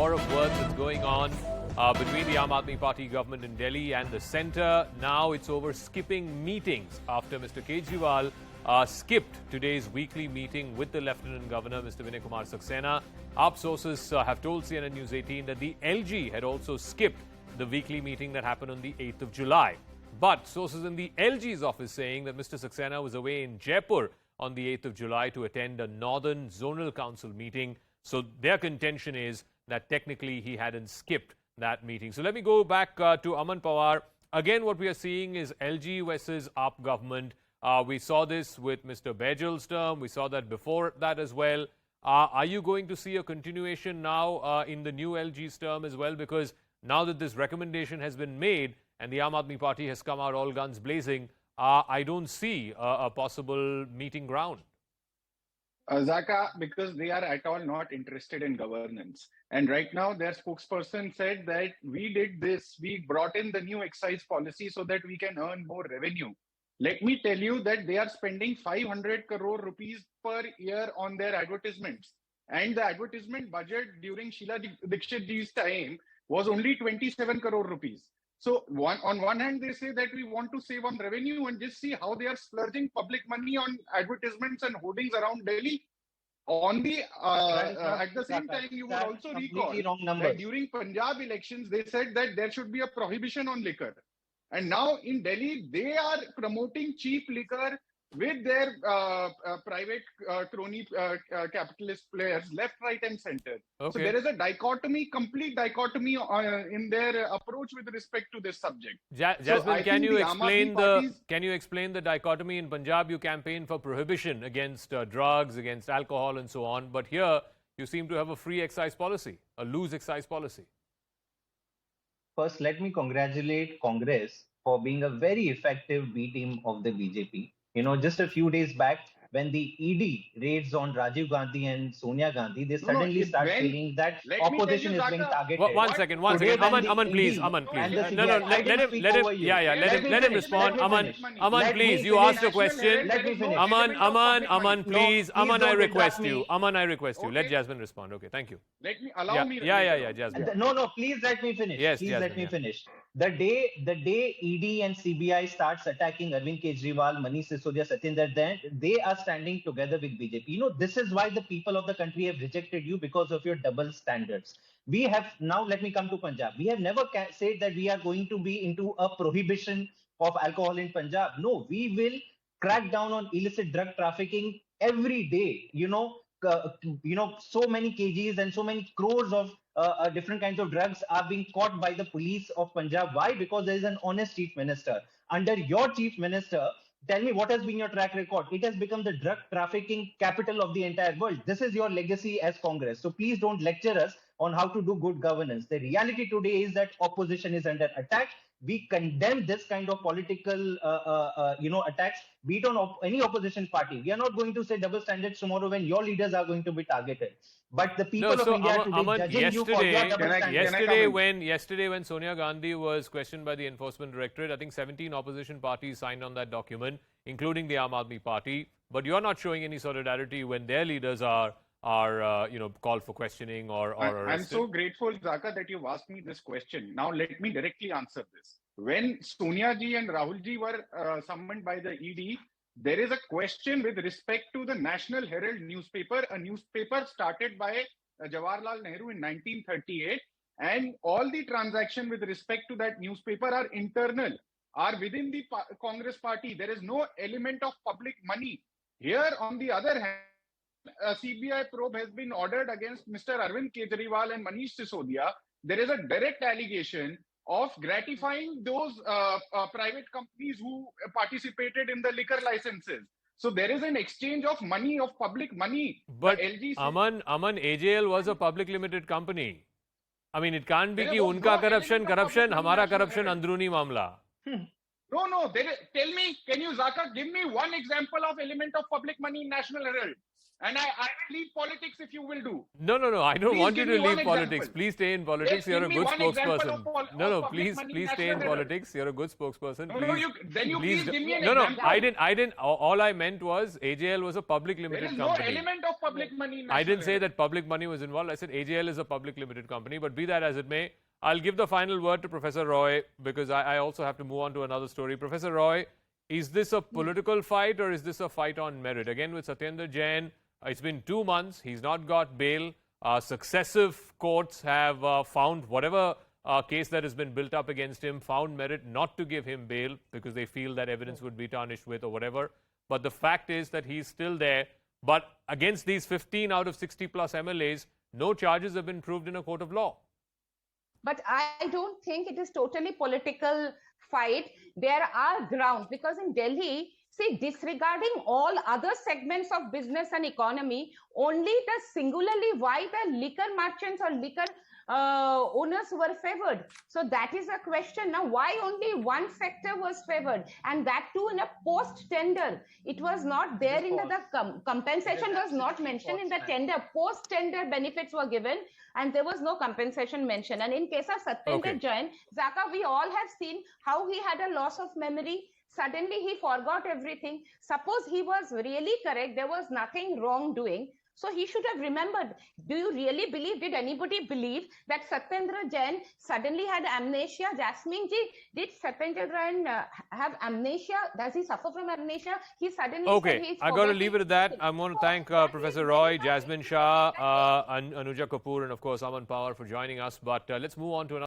war of words that's going on between the Aam Aadmi Party government in Delhi and the centre. Now it's over skipping meetings after Mr. Kejriwal skipped today's weekly meeting with the Lieutenant Governor, Mr. Vinay Kumar Saxena. AAP sources have told CNN News 18 that the LG had also skipped the weekly meeting that happened on the 8th of July. But sources in the LG's office saying that Mr. Saxena was away in Jaipur on the 8th of July to attend a Northern Zonal Council meeting. So their contention is that technically he hadn't skipped that meeting. So let me go back to Aman Pawar. Again, what we are seeing is LG versus AAP government. We saw this with Mr. Baijal's term. We saw that before that as well. Are you going to see a continuation now in the new LG's term as well? Because now that this recommendation has been made and the Aam Aadmi Party has come out all guns blazing, I don't see a possible meeting ground. Zaka, because they are at all not interested in governance. And right now, their spokesperson said that we did this, we brought in the new excise policy so that we can earn more revenue. Let me tell you that they are spending 500 crore rupees per year on their advertisements. And the advertisement budget during Sheila Dikshit ji's time was only 27 crore rupees. So on one hand, they say that we want to save on revenue, and just see how they are splurging public money on advertisements and hoardings around Delhi. On the at the same time, you would also recall that during Punjab elections, they said that there should be a prohibition on liquor. And now in Delhi, they are promoting cheap liquor with their private crony capitalist players, left, right, and center. Okay. So there is a dichotomy, complete dichotomy in their approach with respect to this subject. Jasmine, can you explain the dichotomy? In Punjab, you campaign for prohibition against drugs, against alcohol, and so on. But here, you seem to have a free excise policy, a loose excise policy. First, let me congratulate Congress for being a very effective B team of the BJP. You know, just a few days back, when the ED raids on Rajiv Gandhi and Sonia Gandhi, they suddenly start feeling that opposition is being targeted. One second. Aman, please. Let him respond. Aman, please, you asked a question. Aman, please. I request you. Let Jasmine respond. Okay, thank you. Allow me. Jasmine. No, please let me finish. Yes, please Jasmine, let me finish. The day ED and CBI starts attacking Arvind Kejriwal, Manish Sisodia, Satinder, then they are standing together with BJP. You know, this is why the people of the country have rejected you, because of your double standards. We have, now let me come to Punjab. We have never said that we are going to be into a prohibition of alcohol in Punjab. No, we will crack down on illicit drug trafficking every day. So many kgs and so many crores of different kinds of drugs are being caught by the police of Punjab. Why? Because there is an honest chief minister. Under your chief minister, tell me, what has been your track record? It has become the drug trafficking capital of the entire world. This is your legacy as Congress. So please don't lecture us on how to do good governance. The reality today is that opposition is under attack. We condemn this kind of political, attacks, be it on any opposition party. We are not going to say double standards tomorrow when your leaders are going to be targeted. But the people of India today judging you for your double standards. Yesterday, when Sonia Gandhi was questioned by the Enforcement Directorate, I think 17 opposition parties signed on that document, including the Aam Aadmi Party. But you're not showing any solidarity when their leaders are called for questioning or arrested. I'm so grateful, Zaka, that you've asked me this question. Now let me directly answer this. When Sonia ji and Rahul ji were summoned by the ED, there is a question with respect to the National Herald newspaper, a newspaper started by Jawaharlal Nehru in 1938, and all the transactions with respect to that newspaper are internal, are within the Congress party. There is no element of public money. Here, on the other hand, a CBI probe has been ordered against Mr. Arvind Kejriwal and Manish Sisodia. There is a direct allegation of gratifying those private companies who participated in the liquor licenses. So there is an exchange of money, of public money. But Aman, AJL was a public limited company. I mean, it can't be कि उनका corruption, हमारा corruption अंदरूनी मामला. No. Tell me, can you, Zaka, give me one example of element of public money in National Herald? And I will leave politics if you will do. No. I don't Please want you give to me one leave politics. example. Please stay in politics. Yes, You're a give me good one example spokesperson. of No, public please money stay in national level. politics. You're a good spokesperson. No, then you please give me an No, example. I didn't. All I meant was AJL was a public There limited is no company. element of public money in I didn't national say level. that public money was involved. I said AJL is a public limited company. But be that as it may, I'll give the final word to Professor Roy because I also have to move on to another story. Professor Roy, is this a political fight or is this a fight on merit? Again, with Satyendra Jain, it's been 2 months. He's not got bail. Successive courts have found whatever case that has been built up against him, found merit not to give him bail because they feel that evidence would be tarnished with or whatever. But the fact is that he's still there. But against these 15 out of 60 plus MLAs, no charges have been proved in a court of law. But I don't think it is totally political fight. There are grounds because in Delhi, see, disregarding all other segments of business and economy, only the singularly why the liquor merchants or liquor owners were favored. So that is a question. Now, why only one sector was favored? And that too in a post-tender. It was not there in the compensation was not mentioned in the tender. Post-tender benefits were given and there was no compensation mentioned. And in case of Satyendra Jain, Zaka, we all have seen how he had a loss of memory. Suddenly he forgot everything. Suppose he was really correct, there was nothing wrong doing. So he should have remembered. Do you really believe, did anybody believe that Satyendra Jain suddenly had amnesia? Jasmine ji, did Satyendra Jain have amnesia? Does he suffer from amnesia? He suddenly said he's I got to leave it at that. I want to thank Professor Roy, Jasmine Shah, Anuja Kapoor, and of course Aman Pawar for joining us. But let's move on to another.